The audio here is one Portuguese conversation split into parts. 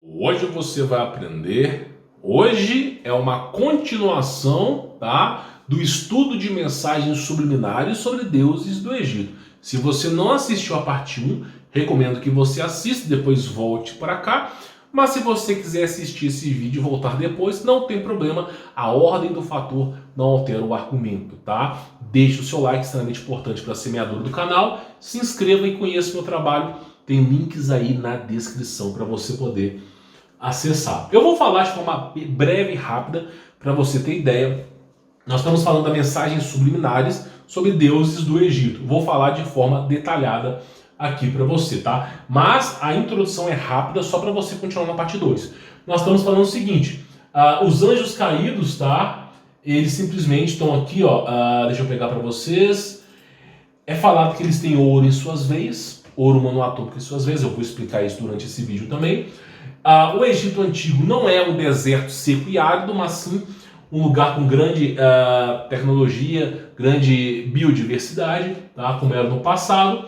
Hoje você vai aprender. Hoje é uma continuação, tá, do estudo de mensagens subliminares sobre deuses do Egito. Se você não assistiu a parte 1, recomendo que você assista e depois volte para cá. Mas se você quiser assistir esse vídeo e voltar depois, não tem problema. A ordem do fator não altera o argumento, tá? Deixe o seu like, extremamente importante para a semeadora do canal. Se inscreva e conheça o meu trabalho. Tem links aí na descrição para você poder acessar. Eu vou falar de forma breve e rápida para você ter ideia. Nós estamos falando das mensagens subliminares sobre deuses do Egito. Vou falar de forma detalhada aqui para você, tá? Mas a introdução é rápida só para você continuar na parte 2. Nós estamos falando o seguinte, os anjos caídos, tá? Eles simplesmente estão aqui, ó, deixa eu pegar para vocês. É falado que eles têm ouro em suas veias, ouro monoatômico em suas veias, eu vou explicar isso durante esse vídeo também. O Egito Antigo não é um deserto seco e árido, mas sim um lugar com grande tecnologia, grande biodiversidade, tá? Como era no passado.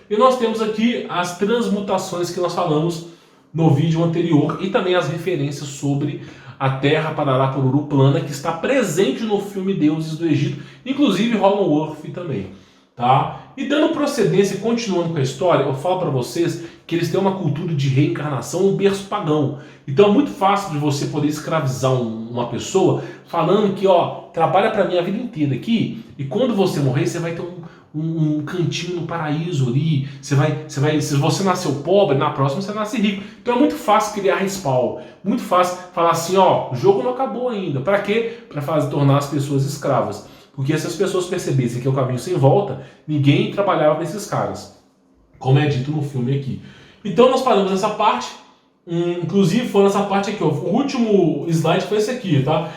E nós temos aqui as transmutações que nós falamos no vídeo anterior e também as referências sobre a Terra Parará Pururu plana que está presente no filme Deuses do Egito, inclusive Hollow Wolf também, tá? E dando procedência, continuando com a história, eu falo para vocês que eles têm uma cultura de reencarnação no berço pagão. Então é muito fácil de você poder escravizar uma pessoa falando que, ó, trabalha para mim a vida inteira aqui e quando você morrer você vai ter um cantinho no paraíso ali, se você nasceu pobre, na próxima você nasce rico. Então é muito fácil criar respawn, muito fácil falar assim, ó, o jogo não acabou ainda. Para quê? Para tornar as pessoas escravas. Porque se as pessoas percebessem que é o caminho sem volta, ninguém trabalhava para esses caras, como é dito no filme aqui. Então nós paramos nessa parte, inclusive foi nessa parte aqui, ó, o último slide foi esse aqui, tá?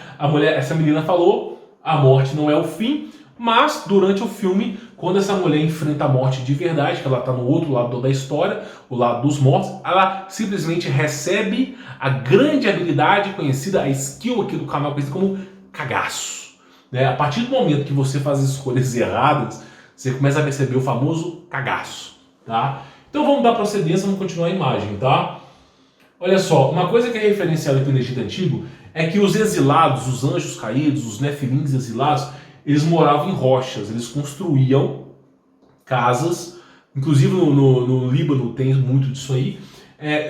Essa menina falou, a morte não é o fim, mas durante o filme, quando essa mulher enfrenta a morte de verdade, que ela está no outro lado da história, o lado dos mortos, ela simplesmente recebe a grande habilidade conhecida, a skill aqui do canal conhecida como cagaço. Né? A partir do momento que você faz escolhas erradas, você começa a perceber o famoso cagaço, tá? Então vamos dar procedência, vamos continuar a imagem, tá? Olha só, uma coisa que é referenciada aqui no Egito Antigo é que os exilados, os anjos caídos, os nefilins exilados, eles moravam em rochas, eles construíam casas, inclusive no Líbano tem muito disso aí,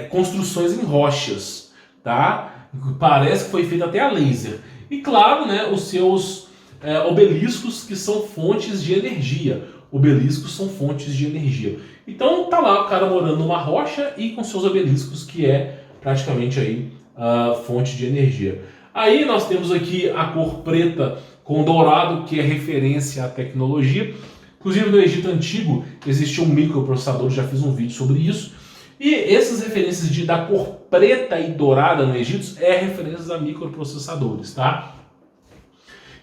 construções em rochas, tá? Parece que foi feito até a laser. E claro, né, os seus obeliscos que são fontes de energia. Obeliscos são fontes de energia. Então tá lá o cara morando numa rocha e com seus obeliscos, que é praticamente aí fonte de energia. Aí nós temos aqui a cor preta com dourado, que é referência à tecnologia. Inclusive no Egito Antigo existia um microprocessador, já fiz um vídeo sobre isso. E essas referências da cor preta e dourada no Egito referências a microprocessadores, tá?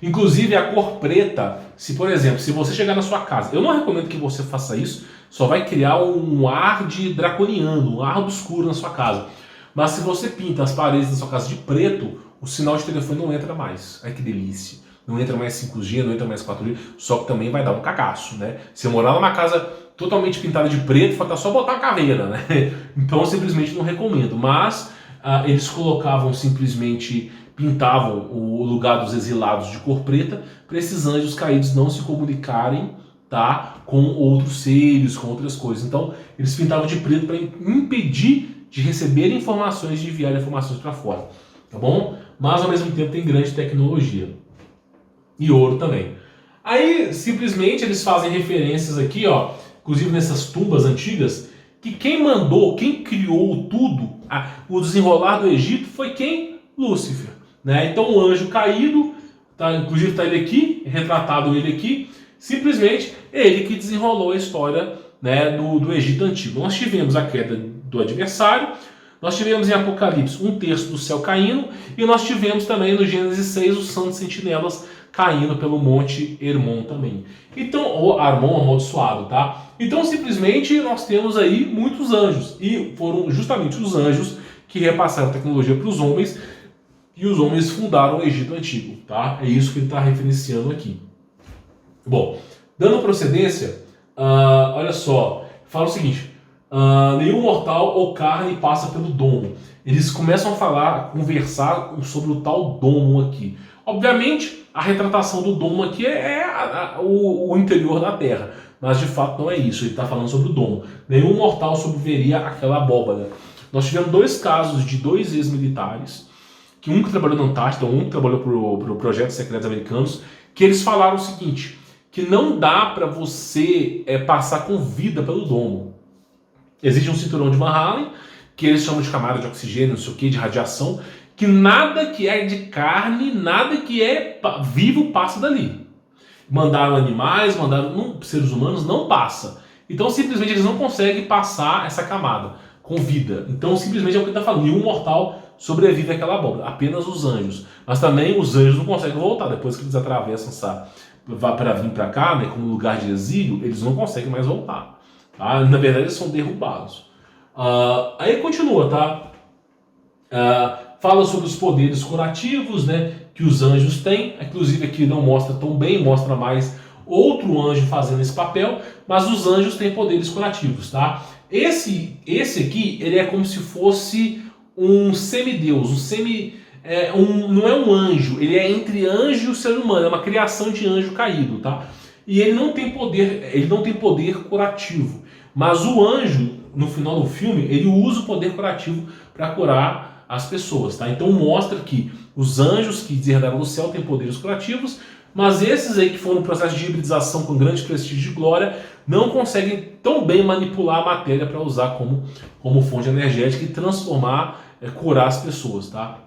Inclusive a cor preta, se por exemplo, se você chegar na sua casa, eu não recomendo que você faça isso, só vai criar um ar de draconiano, um ar obscuro na sua casa. Mas se você pinta as paredes da sua casa de preto, o sinal de telefone não entra mais. Ai que delícia. Não entra mais 5G, não entra mais 4G, só que também vai dar um cagaço, né? Se eu morar numa casa totalmente pintada de preto, falta só botar uma caveira, né? Então eu simplesmente não recomendo. Mas eles colocavam simplesmente, pintavam o lugar dos exilados de cor preta para esses anjos caídos não se comunicarem, tá, com outros seres, com outras coisas. Então eles pintavam de preto para impedir de receber informações, de enviar informações para fora, tá bom? Mas ao mesmo tempo tem grande tecnologia. E ouro também. Aí simplesmente eles fazem referências aqui, ó, inclusive nessas tumbas antigas, que quem mandou, quem criou tudo, o desenrolar do Egito foi quem? Lúcifer, né? Então o anjo caído, tá, inclusive está ele aqui, retratado ele aqui, simplesmente ele que desenrolou a história, né, do Egito Antigo. Nós tivemos a queda do adversário, nós tivemos em Apocalipse 1/3 do céu caindo, e nós tivemos também no Gênesis 6 os santos sentinelas caindo pelo Monte Hermon também. Então, o Hermon amaldiçoado, tá? Então, simplesmente, nós temos aí muitos anjos. E foram justamente os anjos que repassaram a tecnologia para os homens. E os homens fundaram o Egito Antigo, tá? É isso que ele está referenciando aqui. Bom, dando procedência, olha só. Fala o seguinte. nenhum mortal ou carne passa pelo domo. Eles começam a conversar sobre o tal domo aqui. Obviamente, a retratação do domo aqui é o interior da Terra, mas de fato não é isso, ele está falando sobre o domo. Nenhum mortal sobreviveria àquela abóbada. Nós tivemos 2 casos de 2 ex-militares, um que trabalhou na Antártida, um que trabalhou para o Projeto Secretos Americanos, que eles falaram o seguinte, que não dá para você passar com vida pelo domo. Existe um cinturão de Van Allen, que eles chamam de camada de oxigênio, não sei o que, de radiação, que nada que é de carne, nada que é vivo passa dali. Mandaram animais, mandaram seres humanos, não passa. Então simplesmente eles não conseguem passar essa camada com vida. Então simplesmente é o que ele está falando, nenhum mortal sobrevive àquela abóbora, apenas os anjos. Mas também os anjos não conseguem voltar, depois que eles atravessam para vir para cá, né, como lugar de exílio, eles não conseguem mais voltar. Tá? Na verdade eles são derrubados. Aí continua, tá? Fala sobre os poderes curativos, né, que os anjos têm. Inclusive aqui não mostra tão bem, mostra mais outro anjo fazendo esse papel, mas os anjos têm poderes curativos, tá? Esse aqui, ele é como se fosse um semideus, não é um anjo, ele é entre anjo e o ser humano, é uma criação de anjo caído, tá? E ele não tem poder curativo, mas o anjo, no final do filme, ele usa o poder curativo para curar as pessoas, tá? Então mostra que os anjos que herdaram do céu têm poderes curativos, mas esses aí que foram no processo de hibridização com grande prestígio e glória não conseguem tão bem manipular a matéria para usar como fonte energética e transformar, curar as pessoas, tá?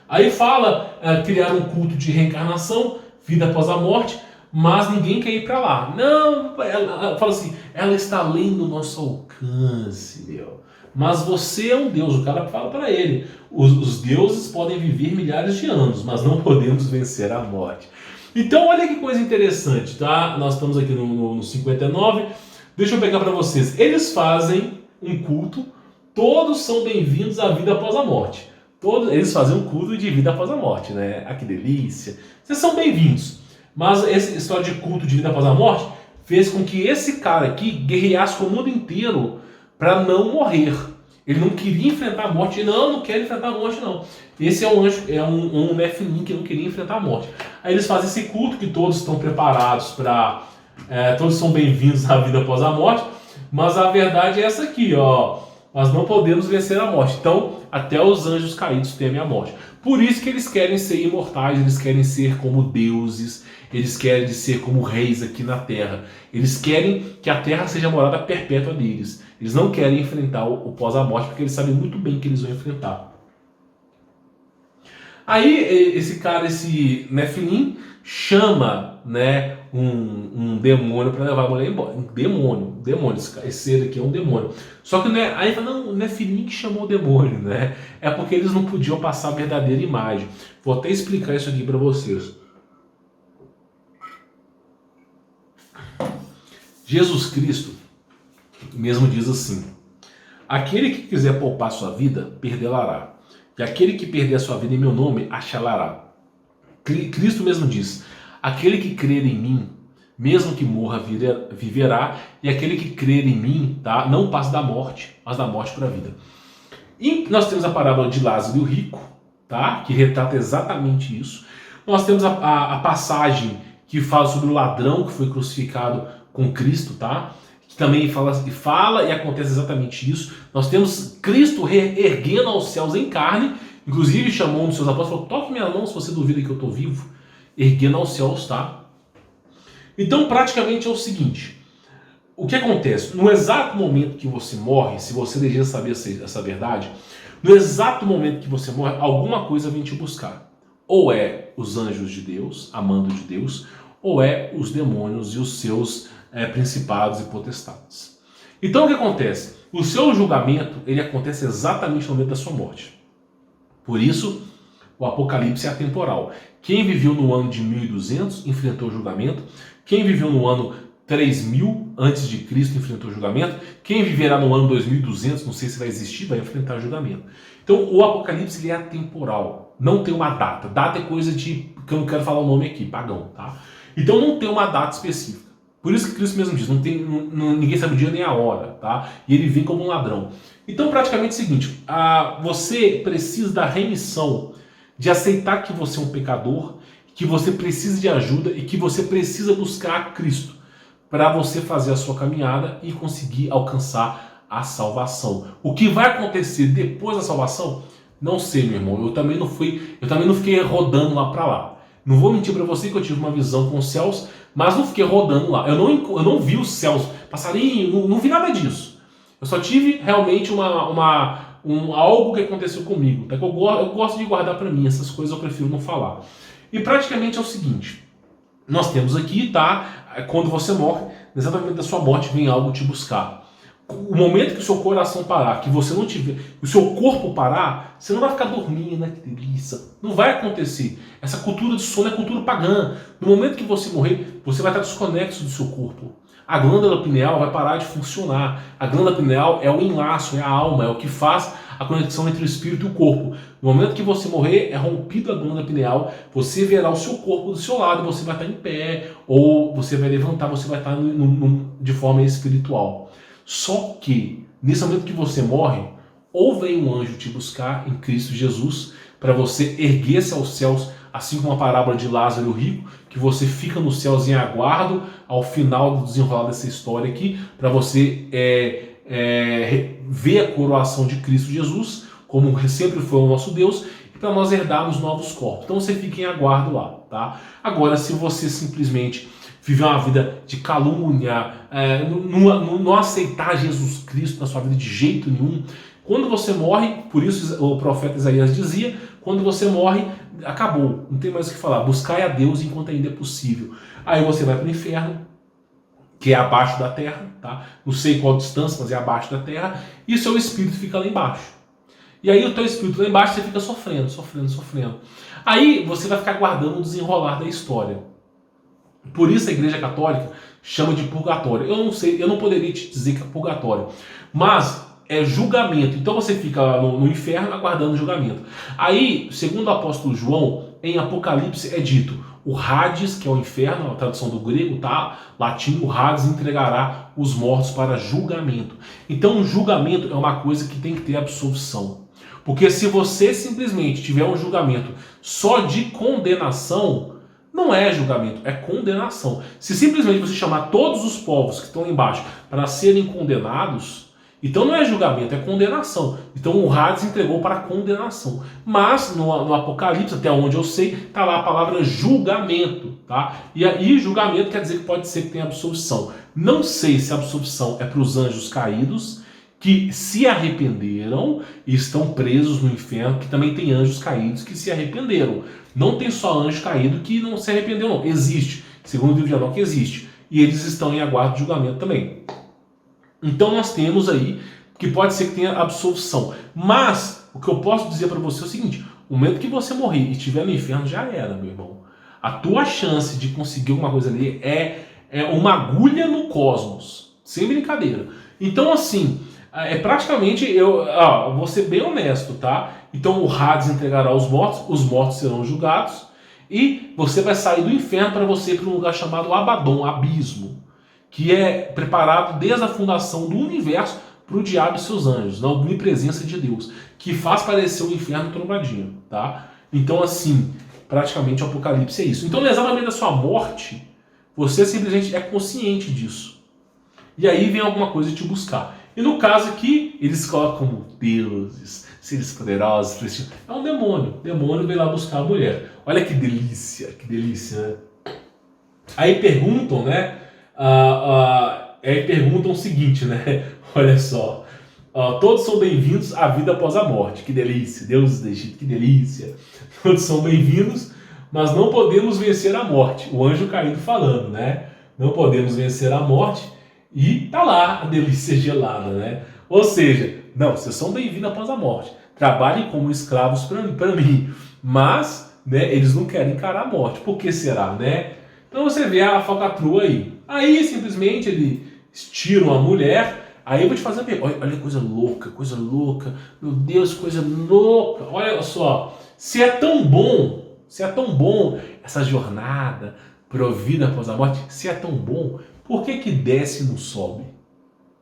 Aí fala criar um culto de reencarnação, vida após a morte, mas ninguém quer ir para lá. Não, ela fala assim, ela está além do nosso alcance, meu. Mas você é um deus, o cara fala para ele, os deuses podem viver milhares de anos, mas não podemos vencer a morte. Então olha que coisa interessante, tá? Nós estamos aqui no 59, deixa eu pegar para vocês. Eles fazem um culto, todos são bem-vindos à vida após a morte. Eles fazem um culto de vida após a morte, né? Ah, que delícia. Vocês são bem-vindos. Mas essa história de culto de vida após a morte fez com que esse cara aqui guerreasse com o mundo inteiro para não morrer. Ele não queria enfrentar a morte. Não quero enfrentar a morte, não. Esse é um anjo, um Nephilim que não queria enfrentar a morte. Aí eles fazem esse culto que todos estão preparados para... todos são bem-vindos à vida após a morte. Mas a verdade é essa aqui, ó. Nós não podemos vencer a morte. Então, até os anjos caídos temem a morte. Por isso que eles querem ser imortais, eles querem ser como deuses, eles querem ser como reis aqui na Terra. Eles querem que a Terra seja a morada perpétua deles. Eles não querem enfrentar o pós-a-morte, porque eles sabem muito bem que eles vão enfrentar. Aí, esse Nephilim chama, né, um demônio para levar a mulher embora. Um demônio. Esse ser aqui é um demônio. Só que aí fala, não, o Nephilim que chamou o demônio, né? É porque eles não podiam passar a verdadeira imagem. Vou até explicar isso aqui para vocês. Jesus Cristo mesmo diz assim: aquele que quiser poupar sua vida, perdê-la-á. E aquele que perder a sua vida em meu nome, achá-la-á. Cristo mesmo diz: aquele que crer em mim, mesmo que morra, viverá. E aquele que crer em mim, tá, não passa da morte, mas da morte para a vida. E nós temos a parábola de Lázaro e o rico, tá, que retrata exatamente isso. Nós temos a passagem que fala sobre o ladrão que foi crucificado com Cristo, tá? Que também fala e acontece exatamente isso. Nós temos Cristo erguendo aos céus em carne, inclusive chamou um dos seus apóstolos e falou: toque minha mão se você duvida que eu estou vivo, erguendo aos céus, tá? Então praticamente é o seguinte: o que acontece? No exato momento que você morre, se você deseja saber essa verdade, no exato momento que você morre, alguma coisa vem te buscar. Ou é os anjos de Deus, amando de Deus, ou é os demônios e os seus principados e potestades. Então o que acontece? O seu julgamento, ele acontece exatamente no momento da sua morte. Por isso, o Apocalipse é atemporal. Quem viveu no ano de 1200 enfrentou o julgamento. Quem viveu no ano 3000 antes de Cristo enfrentou o julgamento. Quem viverá no ano 2200, não sei se vai existir, vai enfrentar o julgamento. Então o Apocalipse, ele é atemporal. Não tem uma data. Data é coisa de... que eu não quero falar o nome aqui, pagão, tá? Então não tem uma data específica. Por isso que Cristo mesmo diz, ninguém sabe o dia nem a hora, tá? E ele vem como um ladrão. Então, praticamente é o seguinte, você precisa da remissão, de aceitar que você é um pecador, que você precisa de ajuda e que você precisa buscar Cristo para você fazer a sua caminhada e conseguir alcançar a salvação. O que vai acontecer depois da salvação? Não sei, meu irmão. Eu também não fiquei rodando lá para lá. Não vou mentir para você que eu tive uma visão com os céus, mas não fiquei rodando lá. Eu não vi os céus, passarinho, não vi nada disso. Eu só tive realmente algo que aconteceu comigo. Tá? Eu gosto de guardar para mim, essas coisas eu prefiro não falar. E praticamente é o seguinte, nós temos aqui, tá? Quando você morre, exatamente da sua morte vem algo te buscar. O momento que o seu coração parar, que você não tiver, o seu corpo parar, você não vai ficar dormindo, né? Que delícia. Não vai acontecer. Essa cultura de sono é cultura pagã. No momento que você morrer, você vai estar desconexo do seu corpo. A glândula pineal vai parar de funcionar. A glândula pineal é o enlaço, é a alma, é o que faz a conexão entre o espírito e o corpo. No momento que você morrer, é rompido a glândula pineal, você verá o seu corpo do seu lado, você vai estar em pé, ou você vai levantar, você vai estar de forma espiritual. Só que, nesse momento que você morre, ou vem um anjo te buscar em Cristo Jesus, para você erguer-se aos céus, assim como a parábola de Lázaro e o rico, que você fica nos céus em aguardo ao final do desenrolar dessa história aqui, para você ver a coroação de Cristo Jesus, como sempre foi o nosso Deus, e para nós herdarmos novos corpos. Então você fica em aguardo lá, tá? Agora, se você simplesmente viver uma vida de calúnia, não aceitar Jesus Cristo na sua vida de jeito nenhum, quando você morre, por isso o profeta Isaías dizia, quando você morre, acabou, não tem mais o que falar, buscai a Deus enquanto ainda é possível. Aí você vai para o inferno, que é abaixo da terra, tá? Não sei qual distância, mas é abaixo da terra, e o seu espírito fica lá embaixo. E aí o teu espírito lá embaixo, você fica sofrendo. Aí você vai ficar guardando o desenrolar da história. Por isso a Igreja Católica chama de purgatório. Eu não sei, eu não poderia te dizer que é purgatório, mas é julgamento. Então você fica lá no inferno aguardando o julgamento. Aí, segundo o apóstolo João, em Apocalipse é dito, o Hades, que é o inferno, a tradução do grego, tá? Latim, o Hades entregará os mortos para julgamento. Então o julgamento é uma coisa que tem que ter absolvição. Porque se você simplesmente tiver um julgamento só de condenação, não é julgamento, é condenação. Se simplesmente você chamar todos os povos que estão lá embaixo para serem condenados, então não é julgamento, é condenação. Então o Hades entregou para condenação. Mas no Apocalipse, até onde eu sei, está lá a palavra julgamento. Tá? E aí julgamento quer dizer que pode ser que tenha absolvição. Não sei se a absolvição é para os anjos caídos, que se arrependeram e estão presos no inferno, que também tem anjos caídos que se arrependeram. Não tem só anjo caído que não se arrependeu, não. Existe. Segundo o livro de Enoque, existe. E eles estão em aguardo de julgamento também. Então nós temos aí que pode ser que tenha absolvição. Mas o que eu posso dizer para você é o seguinte, o momento que você morrer e estiver no inferno já era, meu irmão. A tua chance de conseguir alguma coisa ali é uma agulha no cosmos. Sem brincadeira. Então assim, praticamente, vou ser bem honesto, tá? Então o Hades entregará os mortos serão julgados, e você vai sair do inferno para você ir para um lugar chamado Abaddon, abismo, que é preparado desde a fundação do universo para o diabo e seus anjos, na omnipresença de Deus, que faz parecer o inferno trombadinho, tá? Então assim, praticamente o Apocalipse é isso. Então no exatamente da sua morte, você simplesmente é consciente disso. E aí vem alguma coisa te buscar. E no caso aqui, eles colocam como deuses, seres poderosos, é um demônio. O demônio veio lá buscar a mulher. Olha que delícia, né? Aí perguntam, né? Aí perguntam o seguinte, né? Olha só. Todos são bem-vindos à vida após a morte. Que delícia, deuses do Egito, que delícia. Todos são bem-vindos, mas não podemos vencer a morte. O anjo caído falando, né? Não podemos vencer a morte. E tá lá a delícia gelada, né? Ou seja, não, vocês são bem-vindos após a morte. Trabalhem como escravos para mim. Mas, né, eles não querem encarar a morte. Por que será, né? Então você vê a falcatrua aí. Aí, simplesmente, eles tiram a mulher. Aí eu vou te fazer uma pergunta. Olha que coisa louca. Meu Deus, coisa louca. Olha só. Se é tão bom essa jornada provida após a morte, se é tão bom, Por que que desce e não sobe?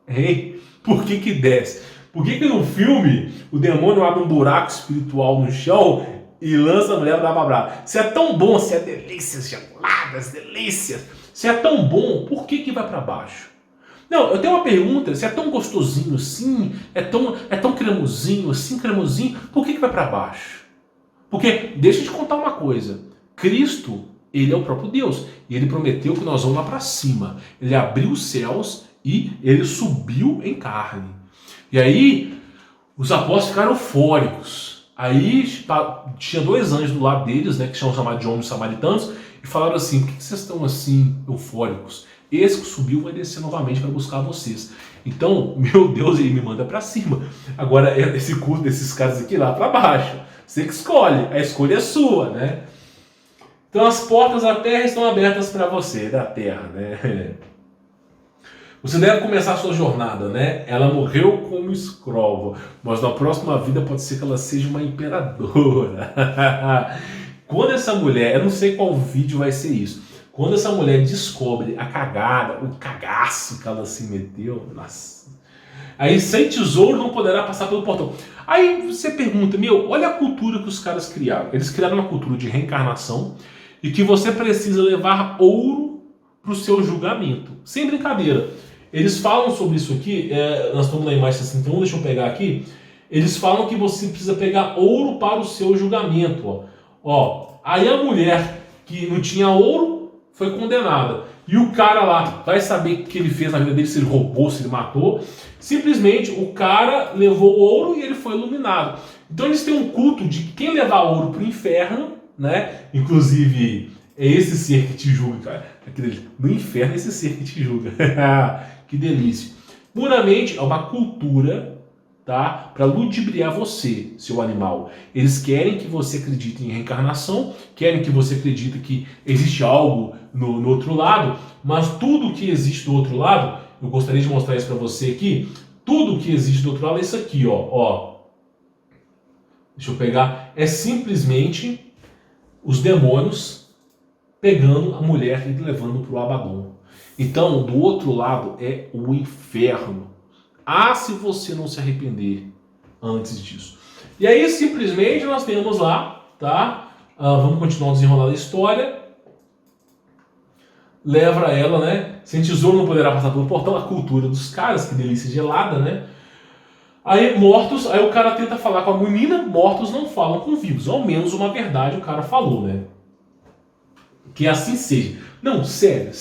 Hein? Por que que desce? Por que que no filme o demônio abre um buraco espiritual no chão e lança a mulher da babá? Se é tão bom, se é delícias geladas, delícias, se é tão bom, por que que vai para baixo? Não, eu tenho uma pergunta, se é tão gostosinho assim, é tão cremosinho assim, cremosinho, por que que vai para baixo? Porque, deixa eu te contar uma coisa, Cristo, ele é o próprio Deus, e ele prometeu que nós vamos lá para cima. Ele abriu os céus e ele subiu em carne. E aí, os apóstolos ficaram eufóricos. Aí tinha 2 anjos do lado deles, né, que são chamados de homens samaritanos, e falaram assim: por que vocês estão assim eufóricos? Esse que subiu vai descer novamente para buscar vocês. Então, meu Deus, ele me manda para cima. Agora, esse culto desses caras aqui lá para baixo. Você que escolhe, a escolha é sua, né? Então as portas da terra estão abertas para você, da terra, né? Você deve começar a sua jornada, né? Ela morreu como escrava, mas na próxima vida pode ser que ela seja uma imperadora. Quando essa mulher, eu não sei qual vídeo vai ser isso, quando essa mulher descobre a cagada, o cagaço que ela se meteu, nossa. Aí sem tesouro não poderá passar pelo portão. Aí você pergunta, olha a cultura que os caras criaram. Eles criaram uma cultura de reencarnação e que você precisa levar ouro para o seu julgamento. Sem brincadeira. Eles falam sobre isso aqui, nós estamos na imagem 61, deixa eu pegar aqui. Eles falam que você precisa pegar ouro para o seu julgamento. Aí a mulher que não tinha ouro foi condenada. E o cara lá vai saber o que ele fez na vida dele, se ele roubou, se ele matou. Simplesmente o cara levou ouro e ele foi iluminado. Então eles têm um culto de quem levar ouro para o inferno, né? Inclusive, é esse ser que te julga, cara. No inferno é esse ser que te julga. Que delícia. Puramente é uma cultura, tá? Para ludibriar você, seu animal. Eles querem que você acredite em reencarnação, querem que você acredite que existe algo no outro lado, mas tudo que existe do outro lado, eu gostaria de mostrar isso para você aqui, tudo que existe do outro lado é isso aqui, ó. Deixa eu pegar, é simplesmente os demônios pegando a mulher e levando para o Abaddon. Então, do outro lado é o inferno. Se você não se arrepender antes disso. E aí, simplesmente, nós temos lá, tá? Vamos continuar o desenrolar da história. Leva ela, né? Sem tesouro não poderá passar pelo portão. A cultura dos caras, que delícia gelada, né? Aí, mortos, aí o cara tenta falar com a menina. Mortos não falam com vivos. Ao menos uma verdade o cara falou, né? Que assim seja. Não, sério.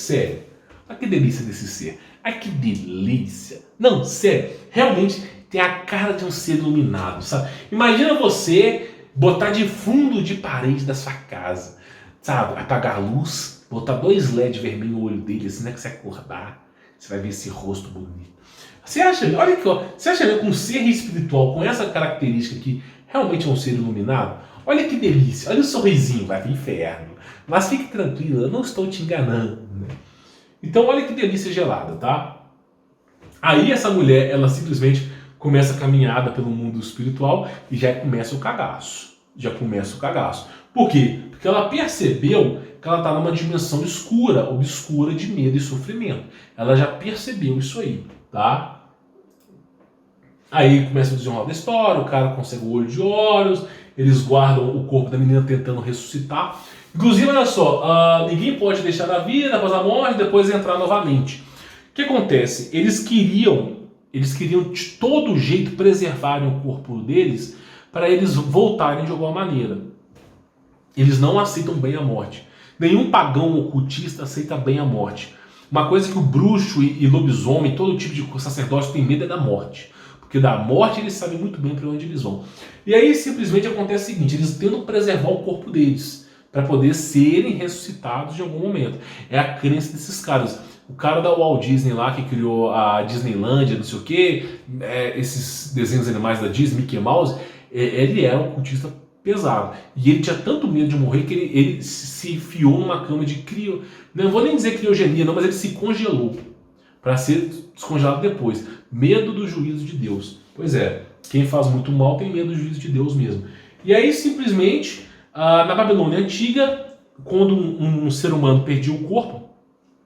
Olha que delícia desse ser. Ai, que delícia. Não, sério. Realmente tem a cara de um ser iluminado, sabe? Imagina você botar de fundo de parede da sua casa, sabe? Apagar a luz, botar 2 LED vermelhos no olho dele, assim, né? Que você acordar, você vai ver esse rosto bonito. Você acha, olha aqui, ó. Você acha que um ser espiritual com essa característica aqui realmente é um ser iluminado? Olha que delícia. Olha o sorrisinho, vai pro inferno. Mas fique tranquilo, eu não estou te enganando, né? Então olha que delícia gelada, tá? Aí essa mulher, ela simplesmente começa a caminhada pelo mundo espiritual e já começa o cagaço. Por quê? Porque ela percebeu que ela está numa dimensão escura, obscura de medo e sofrimento. Ela já percebeu isso aí, tá? Aí começa o desenrolar da história, o cara consegue o olho de Horus, eles guardam o corpo da menina tentando ressuscitar. Inclusive, olha só, ninguém pode deixar a vida após a morte e depois entrar novamente. O que acontece? Eles queriam de todo jeito preservarem o corpo deles para eles voltarem de alguma maneira. Eles não aceitam bem a morte. Nenhum pagão ocultista aceita bem a morte. Uma coisa que o bruxo e lobisomem, todo tipo de sacerdócio tem medo é da morte. Porque da morte eles sabem muito bem para onde eles vão. E aí simplesmente acontece o seguinte, eles tentam preservar o corpo deles para poder serem ressuscitados de algum momento. É a crença desses caras. O cara da Walt Disney lá, que criou a Disneylandia, não sei o quê, esses desenhos animais da Disney, Mickey Mouse, ele era um cultista pesado. E ele tinha tanto medo de morrer que ele se enfiou numa cama de não vou nem dizer criogenia, não, mas ele se congelou para ser descongelado depois. Medo do juízo de Deus. Pois é, quem faz muito mal tem medo do juízo de Deus mesmo. E aí, simplesmente, na Babilônia Antiga, quando um ser humano perdia o corpo,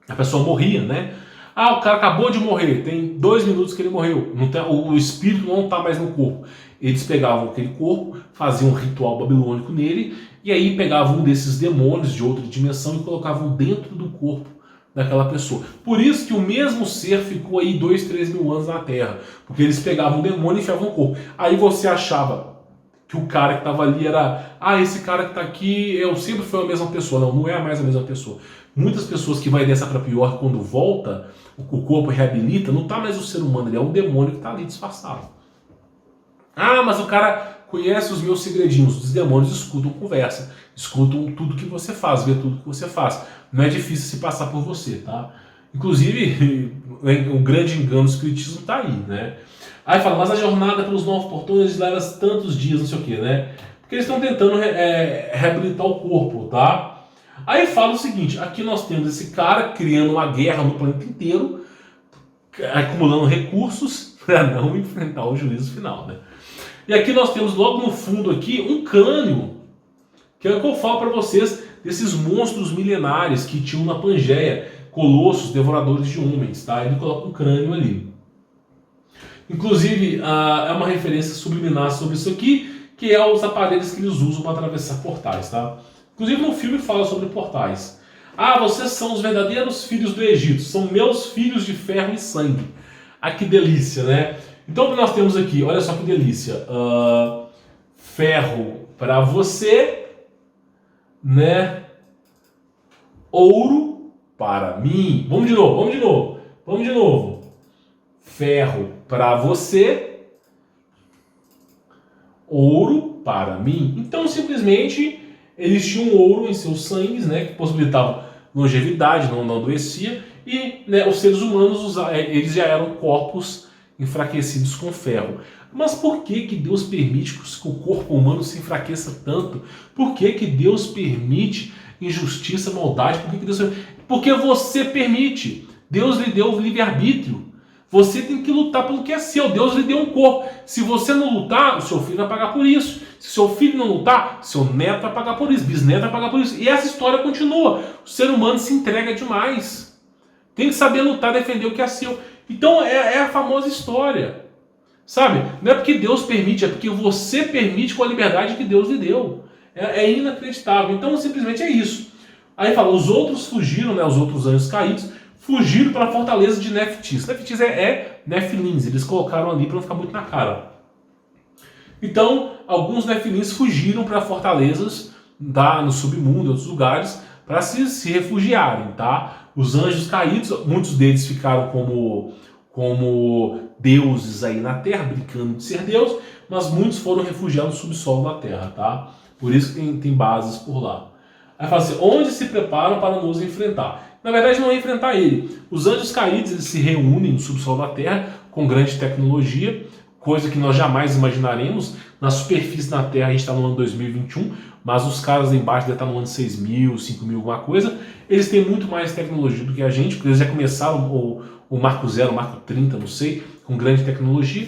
a pessoa morria, né? Ah, o cara acabou de morrer, tem 2 minutos que ele morreu, não tem, o espírito não está mais no corpo. Eles pegavam aquele corpo, faziam um ritual babilônico nele, e aí pegavam um desses demônios de outra dimensão e colocavam dentro do corpo daquela pessoa. Por isso que o mesmo ser ficou aí 2, 3 mil anos na Terra, porque eles pegavam um demônio e enfiavam no corpo. Aí você achava que o cara que estava ali era, esse cara que está aqui, eu sempre foi a mesma pessoa. Não, não é mais a mesma pessoa. Muitas pessoas que vai dessa para pior, quando volta, o corpo reabilita, não está mais o ser humano, ele é um demônio que está ali disfarçado. Mas o cara conhece os meus segredinhos. Os demônios escutam conversa, escutam tudo que você faz, vê tudo que você faz. Não é difícil se passar por você, tá? Inclusive, o grande engano do espiritismo está aí, né? Aí fala, mas a jornada pelos 9 portões leva tantos dias, não sei o que, né? Porque eles estão tentando reabilitar o corpo, tá? Aí fala o seguinte, aqui nós temos esse cara criando uma guerra no planeta inteiro, acumulando recursos para não enfrentar o juízo final, né? E aqui nós temos logo no fundo aqui um crânio, que é o que eu falo para vocês desses monstros milenares que tinham na Pangeia, colossos, devoradores de homens, tá? Ele coloca um crânio ali. Inclusive, é uma referência subliminar sobre isso aqui, que é os aparelhos que eles usam para atravessar portais, tá? Inclusive no filme fala sobre portais. Vocês são os verdadeiros filhos do Egito, são meus filhos de ferro e sangue. Que delícia, né? Então o que nós temos aqui, olha só que delícia. Ferro para você, né? Ouro para mim. Vamos de novo. Ferro para você, ouro para mim. Então simplesmente eles tinham ouro em seus sangues, né? Que possibilitavam longevidade, não adoecia. E né, os seres humanos, eles já eram corpos enfraquecidos com ferro. Mas por que Deus permite que o corpo humano se enfraqueça tanto? Por que Deus permite injustiça, maldade? Porque você permite. Deus lhe deu o livre-arbítrio. Você tem que lutar pelo que é seu. Deus lhe deu um corpo. Se você não lutar, o seu filho vai pagar por isso. Se seu filho não lutar, seu neto vai pagar por isso, bisneto vai pagar por isso. E essa história continua. O ser humano se entrega demais. Tem que saber lutar, defender o que é seu. Então é a famosa história, sabe? Não é porque Deus permite, é porque você permite com a liberdade que Deus lhe deu. É inacreditável. Então simplesmente é isso. Aí fala, os outros fugiram, né? Os outros anjos caídos fugiram para a fortaleza de Neftis. Neftis é Nefilins, eles colocaram ali para não ficar muito na cara. Então alguns Nefilins fugiram para fortalezas no submundo, em outros lugares, para se refugiarem, tá? Os anjos caídos, muitos deles ficaram como deuses aí na Terra, brincando de ser Deus, mas muitos foram refugiados no subsolo da Terra, tá? Por isso que tem bases por lá. Aí fala assim, onde se preparam para nos enfrentar? Na verdade não é enfrentar ele. Os anjos caídos, eles se reúnem no subsolo da Terra com grande tecnologia, coisa que nós jamais imaginaremos. Na superfície da Terra a gente está no ano 2021, mas os caras lá embaixo devem estar no ano 6.000, 5.000, alguma coisa. Eles têm muito mais tecnologia do que a gente, porque eles já começaram o Marco 0, o Marco 30, não sei, com grande tecnologia.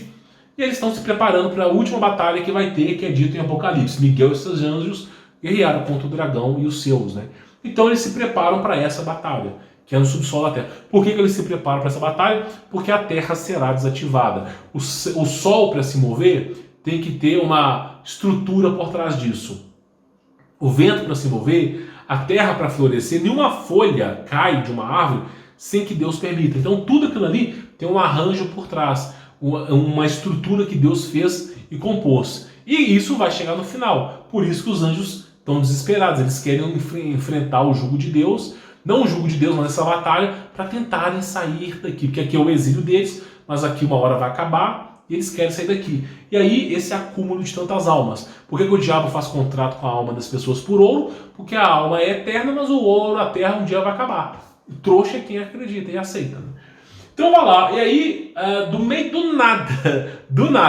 E eles estão se preparando para a última batalha que vai ter, que é dito em Apocalipse. Miguel e seus anjos guerrearam contra o dragão e os seus, né? Então eles se preparam para essa batalha, que é no subsolo da Terra. Por que eles se preparam para essa batalha? Porque a Terra será desativada. O Sol, para se mover, tem que ter uma estrutura por trás disso. O vento para se mover, a terra para florescer, nenhuma folha cai de uma árvore sem que Deus permita. Então tudo aquilo ali tem um arranjo por trás, uma estrutura que Deus fez e compôs. E isso vai chegar no final. Por isso que os anjos estão desesperados, eles querem enfrentar o jugo de Deus, não o jugo de Deus, mas essa batalha, para tentarem sair daqui, porque aqui é o exílio deles, mas aqui uma hora vai acabar, e eles querem sair daqui. E aí, esse acúmulo de tantas almas. Por que o diabo faz contrato com a alma das pessoas por ouro? Porque a alma é eterna, mas o ouro, a terra, um dia vai acabar. O trouxa é quem acredita e aceita. Né? Então, vai lá. E aí, do meio do nada,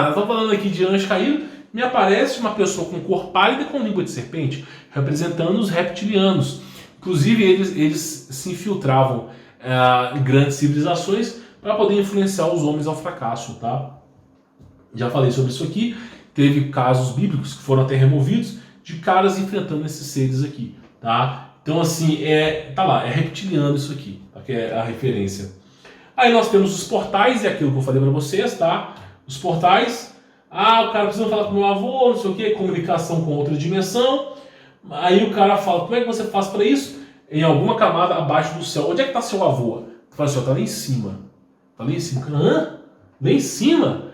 estou falando aqui de anjo caído, me aparece uma pessoa com cor pálida com língua de serpente, representando os reptilianos. Inclusive, eles se infiltravam em grandes civilizações para poder influenciar os homens ao fracasso, tá? Já falei sobre isso aqui, teve casos bíblicos que foram até removidos de caras enfrentando esses seres aqui, tá? Então assim, tá lá, é reptiliano isso aqui, tá? Que é a referência. Aí nós temos os portais, e aquilo que eu falei para vocês, tá? Os portais, o cara precisa falar com o meu avô, não sei o que, comunicação com outra dimensão. Aí o cara fala, como é que você faz para isso? Em alguma camada abaixo do céu. Onde é que está seu avô? Tu fala assim, tá lá em cima. Tá lá em cima. Hã? Lá em cima?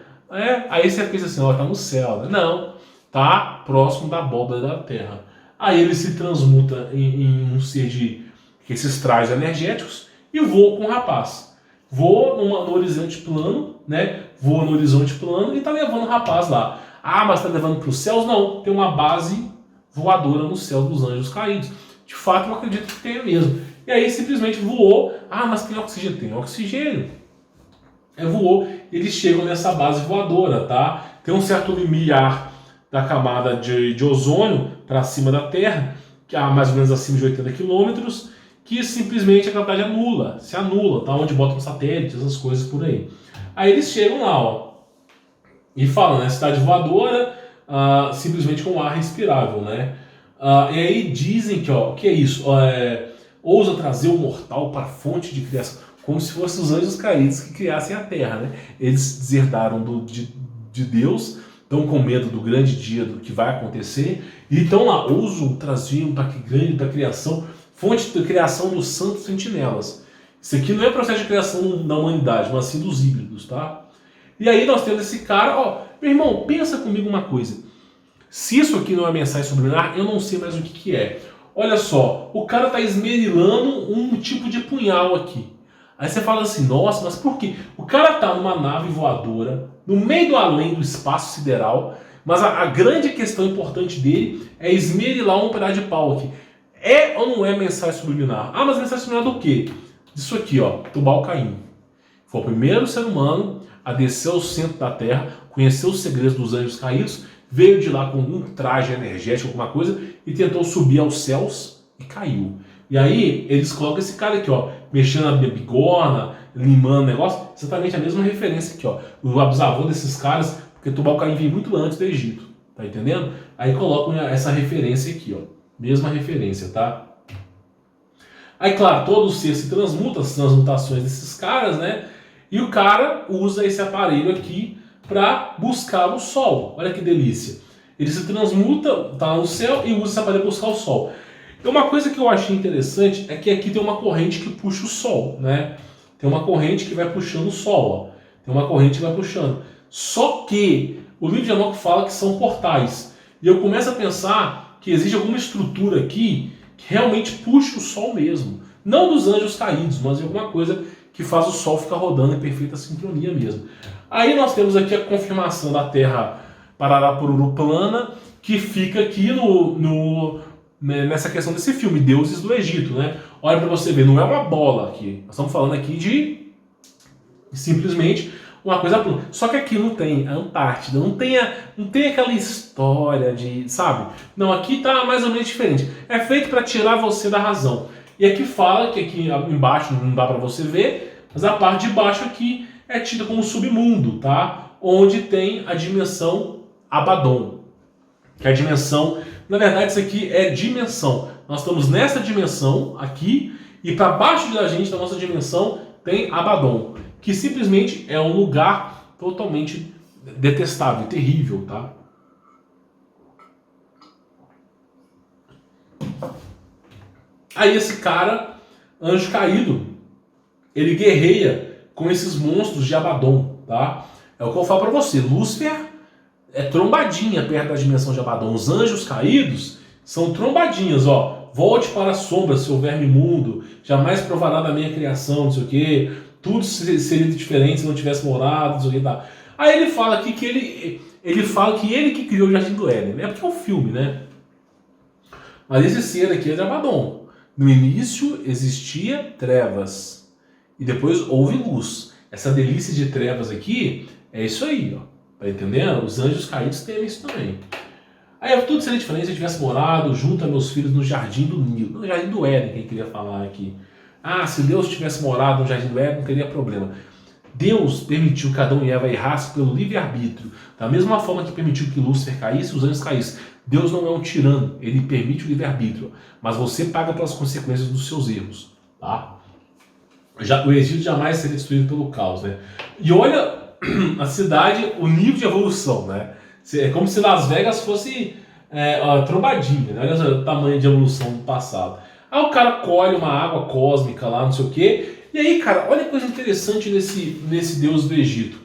Aí você pensa assim, tá no céu. Né? Não, tá próximo da abóbora da terra. Aí ele se transmuta em um ser de esses trajes energéticos e voa com o rapaz. Voa no horizonte plano, né? Voa no horizonte plano e tá levando o rapaz lá. Mas tá levando para os céus? Não, tem uma base voadora no céu dos anjos caídos. De fato, eu acredito que tenha mesmo. E aí simplesmente voou. Mas tem oxigênio? Tem oxigênio. Voou. Eles chegam nessa base voadora, tá? Tem um certo limiar da camada de ozônio para cima da Terra, que há mais ou menos acima de 80 quilômetros, que simplesmente a gravidade se anula, tá? Onde botam satélites, essas coisas por aí. Aí eles chegam lá, e falam, né? Cidade voadora, simplesmente com ar respirável, né? E aí dizem que é isso? Ousa trazer o mortal para a fonte de criação, como se fossem os anjos caídos que criassem a Terra, né? Eles deserdaram de Deus, estão com medo do grande dia do que vai acontecer, e estão lá, ousam trazer para a criação, fonte de criação dos santos sentinelas. Isso aqui não é processo de criação da humanidade, mas sim dos híbridos, tá? E aí nós temos esse cara, meu irmão, pensa comigo uma coisa. Se isso aqui não é mensagem subliminar, eu não sei mais o que é. Olha só, o cara está esmerilando um tipo de punhal aqui. Aí você fala assim, nossa, mas por quê? O cara está numa nave voadora, no meio do além do espaço sideral, mas a grande questão importante dele é esmerilar um pedaço de pau aqui. É ou não é mensagem subliminar? Mas mensagem subliminar do quê? Disso aqui, Tubal-Caim. Foi o primeiro ser humano a descer ao centro da Terra, conhecer os segredos dos anjos caídos, veio de lá com um traje energético, alguma coisa, e tentou subir aos céus e caiu. E aí eles colocam esse cara aqui, mexendo na bigorna, limando o negócio, exatamente a mesma referência aqui, o bisavô desses caras, porque Tubal-Caim veio muito antes do Egito, tá entendendo? Aí colocam essa referência aqui, mesma referência, tá? Aí, claro, todo ser se transmuta, as transmutações desses caras, né? E o cara usa esse aparelho aqui para buscar o Sol. Olha que delícia. Ele se transmuta, tá lá no céu e usa esse aparelho para buscar o Sol. Então uma coisa que eu achei interessante é que aqui tem uma corrente que puxa o Sol, né? Tem uma corrente que vai puxando o Sol, Tem uma corrente que vai puxando. Só que o livro de Enoque fala que são portais. E eu começo a pensar que existe alguma estrutura aqui que realmente puxa o Sol mesmo. Não dos anjos caídos, mas de alguma coisa que faz o Sol ficar rodando em perfeita sincronia mesmo. Aí nós temos aqui a confirmação da Terra Pararapururu plana, que fica aqui nessa questão desse filme, Deuses do Egito, né? Olha para você ver, não é uma bola aqui. Nós estamos falando aqui de simplesmente uma coisa plana. Só que aqui não tem a Antártida, não tem aquela história de, sabe? Não, aqui tá mais ou menos diferente. É feito para tirar você da razão. E aqui fala que aqui embaixo não dá para você ver, mas a parte de baixo aqui é tida como submundo, tá? Onde tem a dimensão Abaddon, que é a dimensão, na verdade isso aqui é dimensão. Nós estamos nessa dimensão aqui e para baixo da gente, da nossa dimensão, tem Abaddon, que simplesmente é um lugar totalmente detestável, terrível, tá? Aí esse cara, anjo caído, ele guerreia com esses monstros de Abaddon, tá? É o que eu falo pra você, Lúcifer é trombadinha perto da dimensão de Abaddon. Os anjos caídos são trombadinhas, volte para a sombra, seu verme imundo, jamais provará da minha criação, não sei o quê, tudo seria diferente se não tivesse morado, não sei o quê, tá? Aí ele fala aqui que ele fala que ele que criou o Jardim do Éden, é porque é um filme, né? Mas esse ser aqui é de Abaddon. No início existia trevas e depois houve luz. Essa delícia de trevas aqui é isso aí, tá entendendo? Os anjos caídos têm isso também. Aí tudo seria diferente se eu tivesse morado junto a meus filhos no Jardim do Nilo, no Jardim do Éden, quem queria falar aqui. Se Deus tivesse morado no Jardim do Éden, não teria problema. Deus permitiu que Adão e Eva errassem pelo livre-arbítrio, da mesma forma que permitiu que Lúcifer caísse e os anjos caíssem. Deus não é um tirano, ele permite o livre-arbítrio, mas você paga pelas consequências dos seus erros, tá? O Egito jamais seria destruído pelo caos, né? E olha a cidade, o nível de evolução, né? É como se Las Vegas fosse trombadinha, né? Olha o tamanho de evolução do passado. Aí o cara colhe uma água cósmica lá, não sei o quê. E aí, cara, olha que coisa interessante nesse Deus do Egito.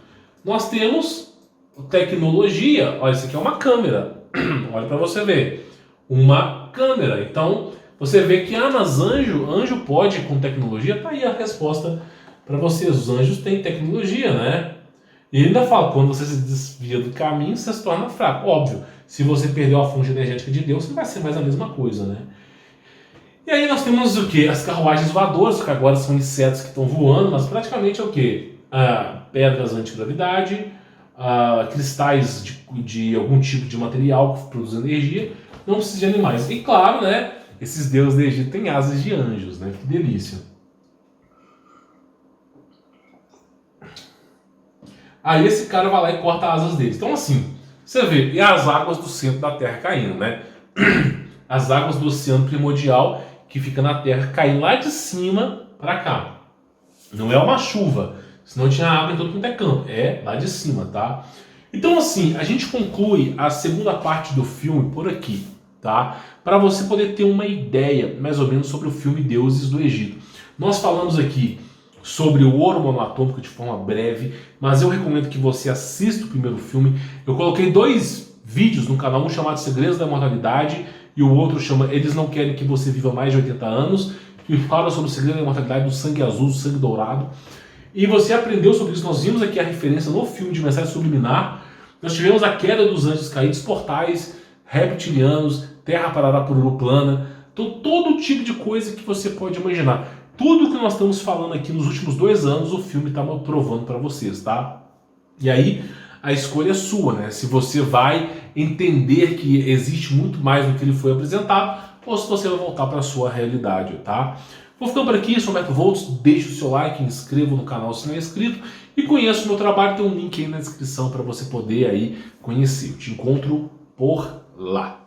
Nós temos tecnologia. Olha, isso aqui é uma câmera. Olha para você ver. Uma câmera. Então, você vê que, mas anjo pode com tecnologia? Tá aí a resposta para vocês. Os anjos têm tecnologia, né? E ele ainda fala, quando você se desvia do caminho, você se torna fraco. Óbvio, se você perdeu a fonte energética de Deus, não vai ser mais a mesma coisa, né? E aí nós temos o que? As carruagens voadoras, que agora são insetos que estão voando, mas praticamente é o que? Pedras antigravidade, cristais de algum tipo de material que produz energia, não precisa de animais. E claro, né? Esses deuses do Egito têm asas de anjos, né? Que delícia. Aí esse cara vai lá e corta as asas deles. Então assim, você vê, e as águas do centro da Terra caindo, né? As águas do oceano primordial que fica na Terra caem lá de cima para cá. Não é uma chuva, senão tinha água em todo quanto é campo. É lá de cima, tá? Então assim, a gente conclui a segunda parte do filme por aqui, tá? Para você poder ter uma ideia, mais ou menos, sobre o filme Deuses do Egito. Nós falamos aqui sobre o ouro monoatômico de forma breve, mas eu recomendo que você assista o primeiro filme. Eu coloquei 2 vídeos no canal, um chamado Segredos da Imortalidade e o outro chama Eles Não Querem Que Você Viva Mais de 80 Anos, que fala sobre o segredo da imortalidade do sangue azul, do sangue dourado. E você aprendeu sobre isso. Nós vimos aqui a referência no filme de Mensagem Subliminar. Nós tivemos a queda dos anjos caídos, portais reptilianos, terra parará pururu plana, então, todo tipo de coisa que você pode imaginar. Tudo que nós estamos falando aqui nos últimos 2 anos, o filme está provando para vocês, tá? E aí, a escolha é sua, né? Se você vai entender que existe muito mais do que ele foi apresentado, ou se você vai voltar para a sua realidade, tá? Vou ficando por aqui, sou o Humberto Volts, deixe o seu like, inscreva no canal se não é inscrito e conheça o meu trabalho, tem um link aí na descrição para você poder aí conhecer. Eu te encontro por lá.